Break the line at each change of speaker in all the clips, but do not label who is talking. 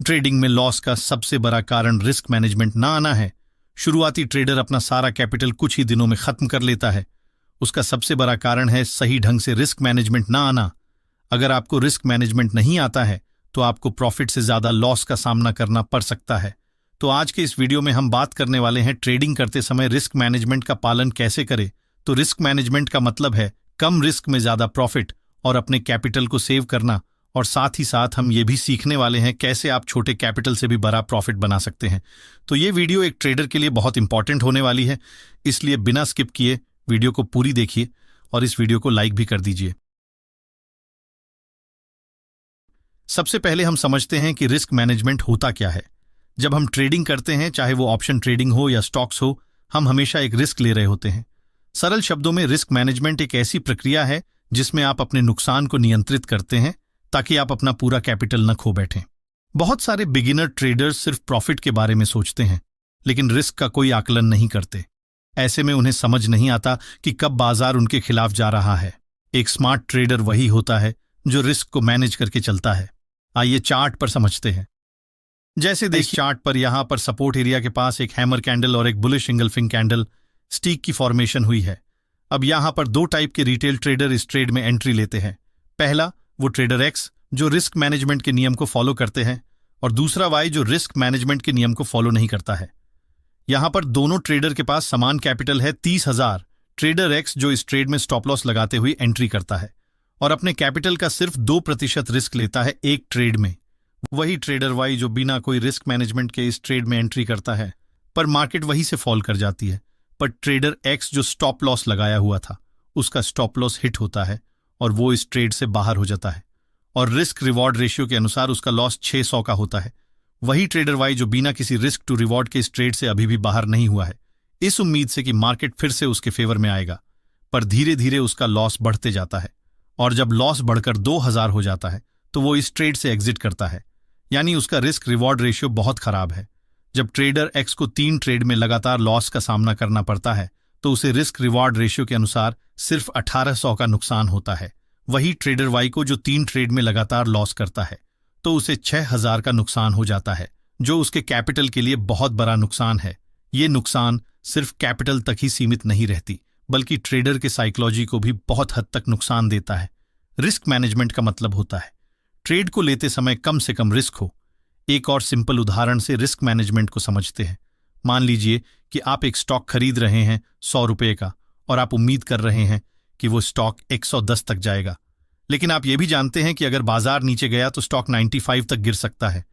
Trading में loss का सबसे बड़ा कारण रिस्क मैनेजमेंट ना आना है। शुरुआती ट्रेडर अपना सारा कैपिटल कुछ ही दिनों में खत्म कर लेता है। उसका सबसे बड़ा कारण है सही ढंग से रिस्क मैनेजमेंट ना आना। अगर आपको रिस्क मैनेजमेंट नहीं आता है तो आपको प्रॉफिट से ज्यादा लॉस का सामना करना पड़ सकता है। तो आज के इस वीडियो में हम बात करने वाले हैं ट्रेडिंग करते समय रिस्क मैनेजमेंट का पालन कैसे करें। तो रिस्क मैनेजमेंट का मतलब है कम रिस्क में ज्यादा प्रॉफिट और अपने कैपिटल को सेव करना। और साथ ही साथ हम ये भी सीखने वाले हैं कैसे आप छोटे कैपिटल से भी बड़ा प्रॉफिट बना सकते हैं। तो ये वीडियो एक ट्रेडर के लिए बहुत इंपॉर्टेंट होने वाली है, इसलिए बिना स्किप किए वीडियो को पूरी देखिए और इस वीडियो को लाइक भी कर दीजिए। सबसे पहले हम समझते हैं कि रिस्क मैनेजमेंट होता क्या है। जब हम ट्रेडिंग करते हैं, चाहे वो ऑप्शन ट्रेडिंग हो या स्टॉक्स हो, हम हमेशा एक रिस्क ले रहे होते हैं। सरल शब्दों में रिस्क मैनेजमेंट एक ऐसी प्रक्रिया है जिसमें आप अपने नुकसान को नियंत्रित करते हैं ताकि आप अपना पूरा कैपिटल न खो बैठें। बहुत सारे बिगिनर ट्रेडर्स सिर्फ प्रॉफिट के बारे में सोचते हैं लेकिन रिस्क का कोई आकलन नहीं करते। ऐसे में उन्हें समझ नहीं आता कि कब बाजार उनके खिलाफ जा रहा है। एक स्मार्ट ट्रेडर वही होता है जो रिस्क को मैनेज करके चलता है। आइए चार्ट पर समझते हैं। जैसे देखिए चार्ट पर यहां पर सपोर्ट एरिया के पास एक हैमर कैंडल और एक बुलिश इंगल्फिंग कैंडल स्टिक की फॉर्मेशन हुई है। अब यहां पर दो टाइप के रिटेल ट्रेडर इस ट्रेड में एंट्री लेते हैं। पहला वो ट्रेडर एक्स जो रिस्क मैनेजमेंट के नियम को फॉलो करते हैं और दूसरा वाई जो रिस्क मैनेजमेंट के नियम को फॉलो नहीं करता है। यहां पर दोनों ट्रेडर के पास समान कैपिटल है 30,000। ट्रेडर एक्स जो इस ट्रेड में स्टॉप लॉस लगाते हुए एंट्री करता है और अपने कैपिटल का सिर्फ 2% रिस्क लेता है एक ट्रेड में। वही ट्रेडर वाई जो बिना कोई रिस्क मैनेजमेंट के इस ट्रेड में एंट्री करता है पर मार्केट वहीं से फॉल कर जाती है। पर ट्रेडर एक्स जो स्टॉप लॉस लगाया हुआ था उसका स्टॉप लॉस हिट होता है और वो इस ट्रेड से बाहर हो जाता है और रिस्क रिवॉर्ड रेशियो के अनुसार उसका लॉस 600 का होता है। वही ट्रेडर वाई जो बिना किसी रिस्क टू रिवॉर्ड के इस ट्रेड से अभी भी बाहर नहीं हुआ है, इस उम्मीद से कि मार्केट फिर से उसके फेवर में आएगा, पर धीरे धीरे उसका लॉस बढ़ते जाता है और जब लॉस बढ़कर 2000 हो जाता है तो वो इस ट्रेड से एग्जिट करता है। यानी उसका रिस्क रिवॉर्ड रेशियो बहुत खराब है। जब ट्रेडर एक्स को 3 ट्रेड में लगातार लॉस का सामना करना पड़ता है तो उसे रिस्क रिवॉर्ड रेशियो के अनुसार सिर्फ 1800 का नुकसान होता है। वही ट्रेडर वाई को जो 3 ट्रेड में लगातार लॉस करता है तो उसे 6000 का नुकसान हो जाता है, जो उसके कैपिटल के लिए बहुत बड़ा नुकसान है। ये नुकसान सिर्फ कैपिटल तक ही सीमित नहीं रहती बल्कि ट्रेडर के साइकोलॉजी को भी बहुत हद तक नुकसान देता है। रिस्क मैनेजमेंट का मतलब होता है ट्रेड को लेते समय कम से कम रिस्क हो। एक और सिंपल उदाहरण से रिस्क मैनेजमेंट को समझते हैं। मान लीजिए कि आप एक स्टॉक खरीद रहे हैं 100 रुपये का और आप उम्मीद कर रहे हैं कि वो स्टॉक 110 तक जाएगा, लेकिन आप ये भी जानते हैं कि अगर बाजार नीचे गया तो स्टॉक 95 तक गिर सकता है।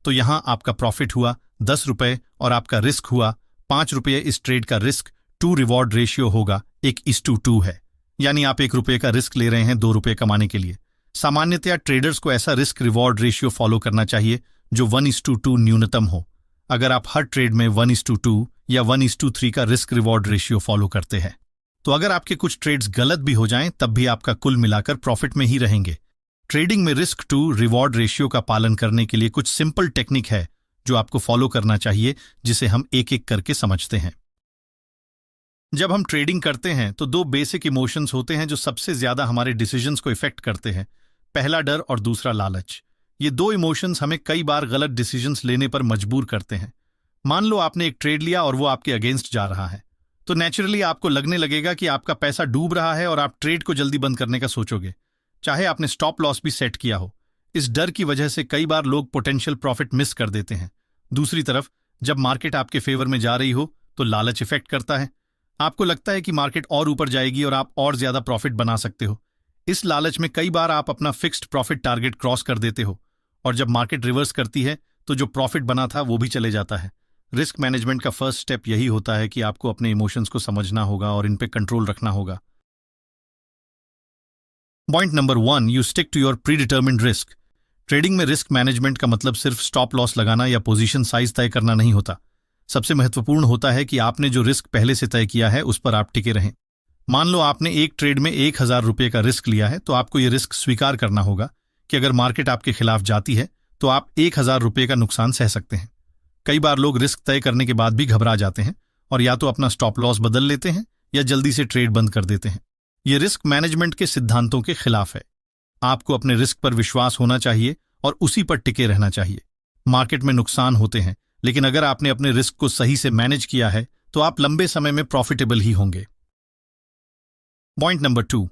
तो यहां आपका प्रॉफिट हुआ 10 रुपये और आपका रिस्क हुआ 5 रुपये। इस ट्रेड का रिस्क टू रिवॉर्ड रेशियो होगा 1:2 है। यानी आप 1 रुपये का रिस्क ले रहे हैं 2 रुपये कमाने के लिए। सामान्यतया ट्रेडर्स को ऐसा रिस्क रिवॉर्ड रेशियो फॉलो करना चाहिए जो 1:2 न्यूनतम हो। अगर आप हर ट्रेड में 1:2 या 1:3 का रिस्क रिवॉर्ड रेशियो फॉलो करते हैं तो अगर आपके कुछ ट्रेड्स गलत भी हो जाएं तब भी आपका कुल मिलाकर प्रॉफिट में ही रहेंगे। ट्रेडिंग में रिस्क टू रिवॉर्ड रेशियो का पालन करने के लिए कुछ सिंपल टेक्निक है जो आपको फॉलो करना चाहिए, जिसे हम एक एक करके समझते हैं। जब हम ट्रेडिंग करते हैं तो 2 बेसिक इमोशंस होते हैं जो सबसे ज्यादा हमारे डिसीजंस को इफेक्ट करते हैं। पहला डर और दूसरा लालच। ये 2 इमोशंस हमें कई बार गलत डिसीजंस लेने पर मजबूर करते हैं। मान लो आपने एक ट्रेड लिया और वो आपके अगेंस्ट जा रहा है तो नेचुरली आपको लगने लगेगा कि आपका पैसा डूब रहा है और आप ट्रेड को जल्दी बंद करने का सोचोगे, चाहे आपने स्टॉप लॉस भी सेट किया हो। इस डर की वजह से कई बार लोग पोटेंशियल प्रॉफिट मिस कर देते हैं। दूसरी तरफ जब मार्केट आपके फेवर में जा रही हो तो लालच इफेक्ट करता है। आपको लगता है कि मार्केट और ऊपर जाएगी और आप और ज्यादा प्रॉफिट बना सकते हो। इस लालच में कई बार आप अपना फिक्स्ड प्रॉफिट टारगेट क्रॉस कर देते हो और जब मार्केट रिवर्स करती है तो जो प्रॉफिट बना था वो भी चले जाता है। रिस्क मैनेजमेंट का फर्स्ट स्टेप यही होता है कि आपको अपने इमोशंस को समझना होगा और इन पे कंट्रोल रखना होगा। Point number 1, you stick to your predetermined risk. Trading में रिस्क मैनेजमेंट का मतलब सिर्फ स्टॉप लॉस लगाना या पोजीशन साइज तय करना नहीं होता। सबसे महत्वपूर्ण होता है कि आपने जो रिस्क पहले से तय किया है उस पर आप टिके रहें। मान लो आपने एक ट्रेड में 1000 रुपये का रिस्क लिया है तो आपको यह रिस्क स्वीकार करना होगा कि अगर मार्केट आपके खिलाफ जाती है तो आप 1000 रुपये का नुकसान सह सकते हैं। कई बार लोग रिस्क तय करने के बाद भी घबरा जाते हैं और या तो अपना स्टॉप लॉस बदल लेते हैं या जल्दी से ट्रेड बंद कर देते हैं। यह रिस्क मैनेजमेंट के सिद्धांतों के खिलाफ है। आपको अपने रिस्क पर विश्वास होना चाहिए और उसी पर टिके रहना चाहिए। मार्केट में नुकसान होते हैं, लेकिन अगर आपने अपने रिस्क को सही से मैनेज किया है तो आप लंबे समय में प्रॉफिटेबल ही होंगे। Point number 2,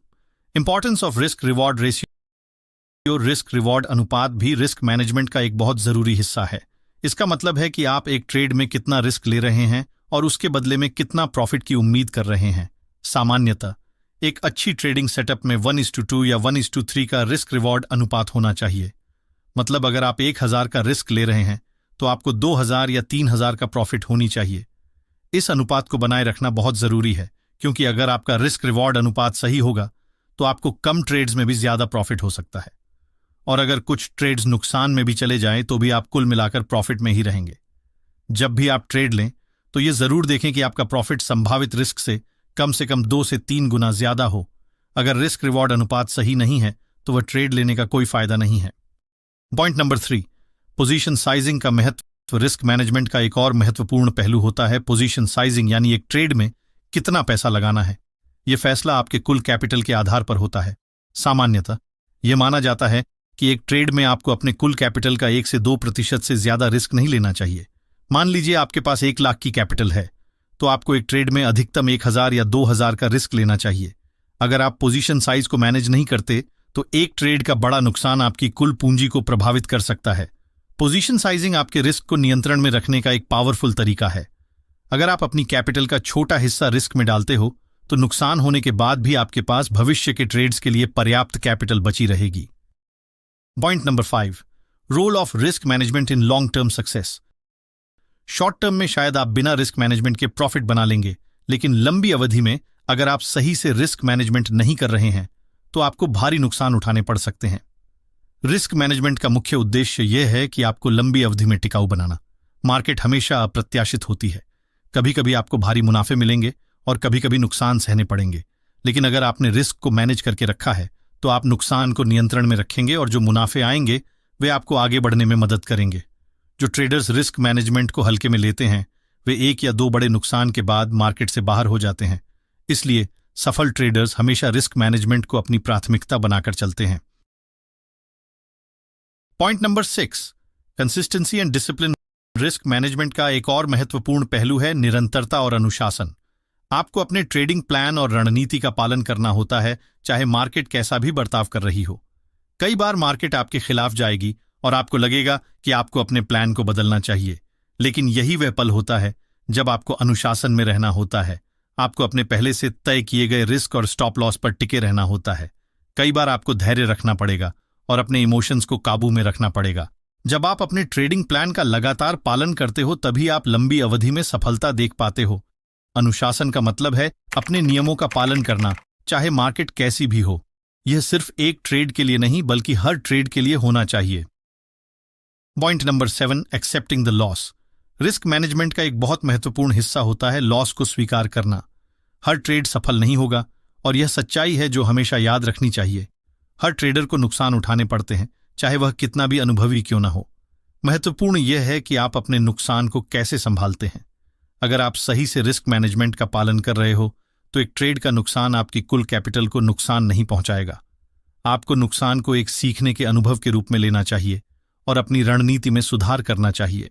importance of risk reward ratio. Risk reward अनुपात भी रिस्क मैनेजमेंट का एक बहुत जरूरी हिस्सा है। इसका मतलब है कि आप एक ट्रेड में कितना रिस्क ले रहे हैं और उसके बदले में कितना प्रॉफिट की उम्मीद कर रहे हैं। सामान्यतः एक अच्छी ट्रेडिंग सेटअप में 1:2 या 1:3 का रिस्क रिवॉर्ड अनुपात होना चाहिए। मतलब अगर आप 1000 का रिस्क ले रहे हैं तो आपको 2000 या 3000 का प्रॉफिट होनी चाहिए। इस अनुपात को बनाए रखना बहुत जरूरी है, क्योंकि अगर आपका रिस्क रिवॉर्ड अनुपात सही होगा तो आपको कम ट्रेड्स में भी ज्यादा प्रॉफिट हो सकता है, और अगर कुछ ट्रेड्स नुकसान में भी चले जाएं तो भी आप कुल मिलाकर प्रॉफिट में ही रहेंगे। जब भी आप ट्रेड लें तो यह जरूर देखें कि आपका प्रॉफिट संभावित रिस्क से कम 2 से 3 गुना ज्यादा हो। अगर रिस्क रिवॉर्ड अनुपात सही नहीं है तो वह ट्रेड लेने का कोई फायदा नहीं है। पॉइंट नंबर 3, पोजीशन साइजिंग का महत्व। रिस्क मैनेजमेंट का एक और महत्वपूर्ण पहलू होता है पोजीशन साइजिंग, यानी एक ट्रेड में कितना पैसा लगाना है। यह फैसला आपके कुल कैपिटल के आधार पर होता है। सामान्यतः यह माना जाता है कि एक ट्रेड में आपको अपने कुल कैपिटल का 1 से 2% से ज्यादा रिस्क नहीं लेना चाहिए। मान लीजिए आपके पास 1 लाख की कैपिटल है तो आपको एक ट्रेड में अधिकतम 1000 या 2000 का रिस्क लेना चाहिए। अगर आप पोजीशन साइज को मैनेज नहीं करते तो एक ट्रेड का बड़ा नुकसान आपकी कुल पूंजी को प्रभावित कर सकता है। पोजीशन साइजिंग आपके रिस्क को नियंत्रण में रखने का एक पावरफुल तरीका है। अगर आप अपनी कैपिटल का छोटा हिस्सा रिस्क में डालते हो तो नुकसान होने के बाद भी आपके पास भविष्य के ट्रेड्स के लिए पर्याप्त कैपिटल बची रहेगी। Point number 5, role of risk management in long term success. Short term में शायद आप बिना रिस्क मैनेजमेंट के प्रॉफिट बना लेंगे, लेकिन लंबी अवधि में अगर आप सही से रिस्क मैनेजमेंट नहीं कर रहे हैं तो आपको भारी नुकसान उठाने पड़ सकते हैं। रिस्क मैनेजमेंट का मुख्य उद्देश्य यह है कि आपको लंबी अवधि में टिकाऊ बनाना। मार्केट हमेशा अप्रत्याशित होती है, कभी कभी आपको भारी मुनाफे मिलेंगे और कभी कभी नुकसान सहने पड़ेंगे, लेकिन अगर आपने रिस्क को मैनेज करके रखा है तो आप नुकसान को नियंत्रण में रखेंगे और जो मुनाफे आएंगे वे आपको आगे बढ़ने में मदद करेंगे। जो ट्रेडर्स रिस्क मैनेजमेंट को हल्के में लेते हैं वे 1 या 2 बड़े नुकसान के बाद मार्केट से बाहर हो जाते हैं। इसलिए सफल ट्रेडर्स हमेशा रिस्क मैनेजमेंट को अपनी प्राथमिकता बनाकर चलते हैं। Point number 6, consistency and discipline. Risk management का एक और महत्वपूर्ण पहलू है निरंतरता और अनुशासन। आपको अपने ट्रेडिंग प्लान और रणनीति का पालन करना होता है, चाहे मार्केट कैसा भी बर्ताव कर रही हो। कई बार मार्केट आपके खिलाफ जाएगी और आपको लगेगा कि आपको अपने प्लान को बदलना चाहिए, लेकिन यही वह पल होता है जब आपको अनुशासन में रहना होता है। आपको अपने पहले से तय किए गए रिस्क और स्टॉप लॉस पर टिके रहना होता है। कई बार आपको धैर्य रखना पड़ेगा और अपने इमोशंस को काबू में रखना पड़ेगा। जब आप अपने ट्रेडिंग प्लान का लगातार पालन करते हो तभी आप लंबी अवधि में सफलता देख पाते हो। अनुशासन का मतलब है अपने नियमों का पालन करना, चाहे मार्केट कैसी भी हो। यह सिर्फ एक ट्रेड के लिए नहीं बल्कि हर ट्रेड के लिए होना चाहिए। Point number 7, accepting the loss. Risk management का एक बहुत महत्वपूर्ण हिस्सा होता है लॉस को स्वीकार करना। हर ट्रेड सफल नहीं होगा और यह सच्चाई है जो हमेशा याद रखनी चाहिए। हर ट्रेडर को नुकसान उठाने पड़ते हैं, चाहे वह कितना भी अनुभवी क्यों न हो। महत्वपूर्ण यह है कि आप अपने नुकसान को कैसे संभालते हैं। अगर आप सही से रिस्क मैनेजमेंट का पालन कर रहे हो तो एक ट्रेड का नुकसान आपकी कुल कैपिटल को नुकसान नहीं पहुंचाएगा। आपको नुकसान को एक सीखने के अनुभव के रूप में लेना चाहिए और अपनी रणनीति में सुधार करना चाहिए।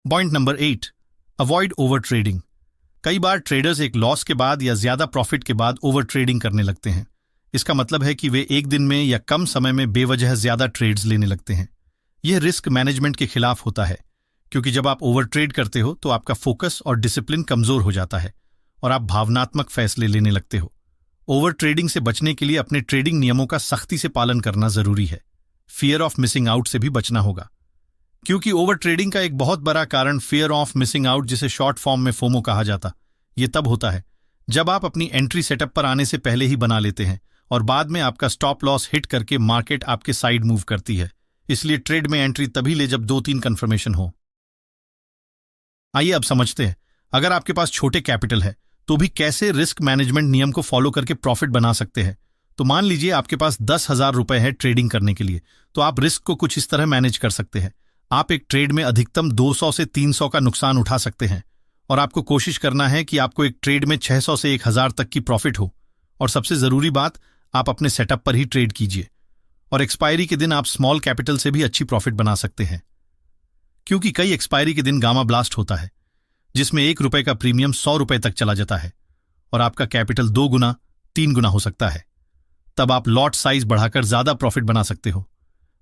Point number 8, avoid over trading. कई बार ट्रेडर्स एक लॉस के बाद या ज्यादा प्रॉफिट के बाद ओवर ट्रेडिंग करने लगते हैं। इसका मतलब है कि वे एक दिन में या कम समय में बेवजह ज्यादा ट्रेड्स लेने लगते हैं। यह रिस्क मैनेजमेंट के खिलाफ होता है, क्योंकि जब आप ओवर ट्रेड करते हो तो आपका फोकस और डिसिप्लिन कमजोर हो जाता है और आप भावनात्मक फैसले लेने लगते हो। ओवर ट्रेडिंग से बचने के लिए अपने ट्रेडिंग नियमों का सख्ती से पालन करना जरूरी है। फियर ऑफ मिसिंग आउट से भी बचना होगा, क्योंकि ओवर ट्रेडिंग का एक बहुत बड़ा कारण फियर ऑफ मिसिंग आउट, जिसे शॉर्ट फॉर्म में फोमो कहा जाता, यह तब होता है जब आप अपनी एंट्री सेटअप पर आने से पहले ही बना लेते हैं और बाद में आपका स्टॉप लॉस हिट करके मार्केट आपके साइड मूव करती है। इसलिए ट्रेड में एंट्री तभी ले जब 2-3 कंफर्मेशन हो। आइए अब समझते हैं, अगर आपके पास छोटे कैपिटल है तो भी कैसे रिस्क मैनेजमेंट नियम को फॉलो करके प्रॉफिट बना सकते हैं। तो मान लीजिए आपके पास 10,000 रुपए है ट्रेडिंग करने के लिए, तो आप रिस्क को कुछ इस तरह मैनेज कर सकते हैं। आप एक ट्रेड में अधिकतम 200 से 300 का नुकसान उठा सकते हैं और आपको कोशिश करना है कि आपको एक ट्रेड में 600 से 1000 तक की प्रॉफिट हो। और सबसे जरूरी बात, आप अपने सेटअप पर ही ट्रेड कीजिए और एक्सपायरी के दिन आप स्मॉल कैपिटल से भी अच्छी प्रॉफिट बना सकते हैं, क्योंकि कई एक्सपायरी के दिन गामा ब्लास्ट होता है जिसमें ₹1 का प्रीमियम ₹100 तक चला जाता है और आपका कैपिटल 2 गुना 3 गुना हो सकता है। तब आप लॉट साइज बढ़ाकर ज्यादा प्रॉफिट बना सकते हो,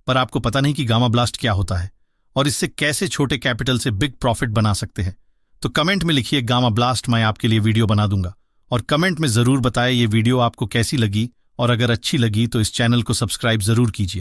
पर आपको पता नहीं कि गामा ब्लास्ट क्या होता है और इससे कैसे छोटे कैपिटल से बिग प्रॉफिट बना सकते हैं। तो कमेंट में लिखिए गामा ब्लास्ट, मैं आपके लिए वीडियो बना दूंगा। और कमेंट में जरूर बताएं ये वीडियो आपको कैसी लगी, और अगर अच्छी लगी तो इस चैनल को सब्सक्राइब जरूर कीजिए।